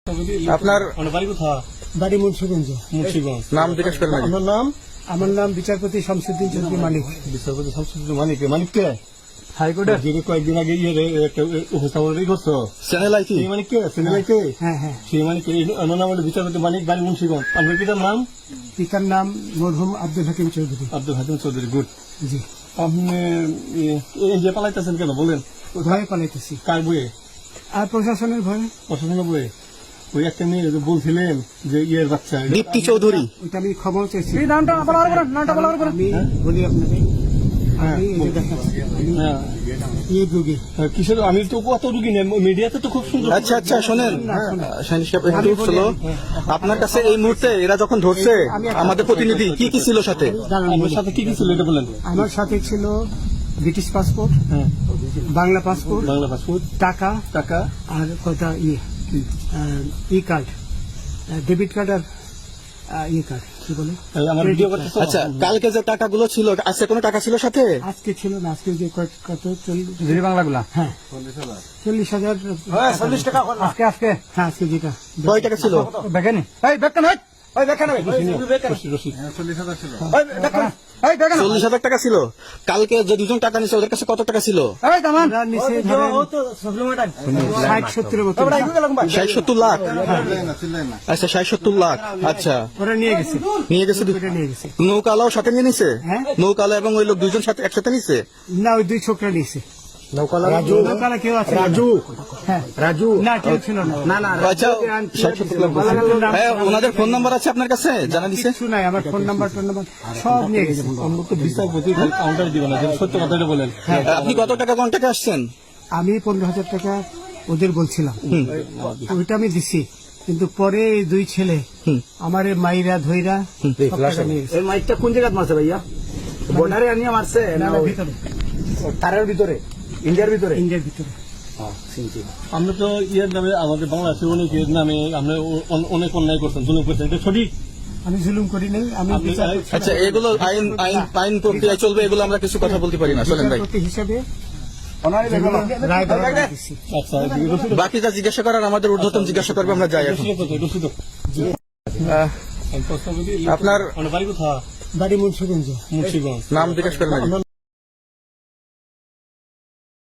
আপনার বাড়ি কোথায়? বাড়ি মুন্সিগঞ্জ। মুন্সিগঞ্জ। নাম জিজ্ঞেস করেন আগে। আপনার নাম? আমার নাম বিচারপতি শামসুদ্দিন চৌধুরী মানিক। বিচারপতি শামসুদ্দিন মানিক। মানিক কে? হাইকোর্টের। যিনি কয়েকদিন আগে একটা উপস্থাপন করছো। চ্যানেল আইটি সেই মানিক কে? চ্যানেল আইতে? হ্যাঁ হ্যাঁ। সেই মানিক আমার নাম হলো বিচারপতি মানিক, বাড়ি মুন্সিগঞ্জ। আপনার পিতার নাম? পিতার নাম মরহুম আব্দুল হাকিম চৌধুরী। আব্দুল হাকিম চৌধুরী। গুড। জি। আপনি এই যে পালাইতেছেন কেন বলেন? ভয়ে পালাইতেছি। কার বইয়ে? আর প্রশাসনের ভয়ে। প্রশাসনের বইয়ে? ওই একটা মেয়ে যে বলছিলেন যে ইয়ের বাচ্চা, দীপ্তি চৌধুরী। ওইটা আমি ক্ষমা চাইছি। নামটা আমি বলি আপনাকে, হ্যাঁ, আমি এই যে দেখাচ্ছি, আমি হ্যাঁ। এই রোগী। কিসের? আমি তো কত রুগী নেই, মিডিয়াতে তো খুব সুন্দর। আচ্ছা আচ্ছা, শোনেন শাহিন সাহেব, একটু স্লো। আপনার কাছে এই মুহূর্তে এরা যখন ধরছে আমাদের প্রতিনিধি, কি কি ছিল সাথে? দাঁড়ান আপনার বলি। সাথে কি কি ছিল এটা বলেন? আমার সাথে ছিল ব্রিটিশ পাসপোর্ট, হ্যাঁ, বাংলা পাসপোর্ট, বাংলা পাসপোর্ট, টাকা, টাকা, আর কয়টা ই কার্ড, ডেবিট কার্ড, আর ই কার্ড, কি বলে, আমার ভিডিও করতেছো? আচ্ছা, কালকে যে টাকাগুলো ছিল, আজকে কোনো টাকা ছিল সাথে? আজকে ছিল না। আজকে যে কত 40 বাংলাগুলা। হ্যাঁ 40,000 টাকা আজকে হ্যাঁ আজকে যেটা কয় টাকা ছিল? দেখেনি? এই বেকন হট, ওই বেকন হবে রশিদ 40,000 টাকা ছিল। কালকে যে দুজন টাকা নিছে ওদের কাছে কত টাকা ছিল? এই দামান ওরা নিচে ধরেন 60-70 মতো 60-70 লাখ। আচ্ছা, 60-70 লাখ। আচ্ছা, ওরা নিয়ে গেছে। নিয়ে গেছে। ওটা নিয়ে গেছে। নৌকালাও সাথে নিয়ে নিছে? হ্যাঁ। নৌকালা এবং ওই লোক দুইজন সাথে একসাথে নিছে? না, ওই দুই ছোকরা নিয়েছে। নৌকালা নৌকালা কেউ আছে? হ্যাঁ রাজু। না, কেউ ছিল না। আচ্ছা, 60-70 লাখ বলছে। হ্যাঁ, ওনাদের ফোন নাম্বার আছে আপনার কাছে? জানা দিছে? কিছু নাই, আমার ফোন নাম্বার সব নিয়ে গেছে। আমরা তো বিচারপতি কাউন্টার দিব না, যদি সত্য কথাটা বলেন। আপনি কত টাকা কন্ট্যাক্টে আসছেন? আমি 15,000 টাকা ওদের বলছিলাম, ওইটা আমি দিছি। কিন্তু পরে এই দুই ছেলে আমার মাইরা ধইরা সব টাকা নিয়ে গেছে। এই মাইকটা কোন জায়গায় মারছে ভাইয়া? বর্ডারে আনিয়ে মারছে না, না না, ওই ভিতরে, তারের ভিতরে, ইন্ডিয়ার ভিতরে? ইন্ডিয়ার ভিতরে। আমরা তো ইয়ের নামে, আমাদের বাংলাদেশের অনেকের নামে আমরা অনেক অন্যায় করছেন, জুলুম করছেন, এটা সঠিক? আমি জুলুম করি নাই। আমি আপনি- বিচার করছি। আচ্ছা, এগুলো আইন আইন আইন প্রক্রিয়া চলবে, এগুলো আমরা কিছু কথা বলতে পারি না। চলেন ভাই, বিচারপতি হিসেবে যেগুলো রায় দেওয়া দিচ্ছি। আচ্ছা, রশিদ বাকি যা জিজ্ঞাসা করার আমাদের ঊর্ধ্বতন জিজ্ঞাসা করবে, আমরা যাই এখন। রশিদ আপনার বাড়ি কোথায়? বাড়ি মুন্সিগঞ্জ। মুন্সিগঞ্জ। নাম জিজ্ঞেস করেন আগে।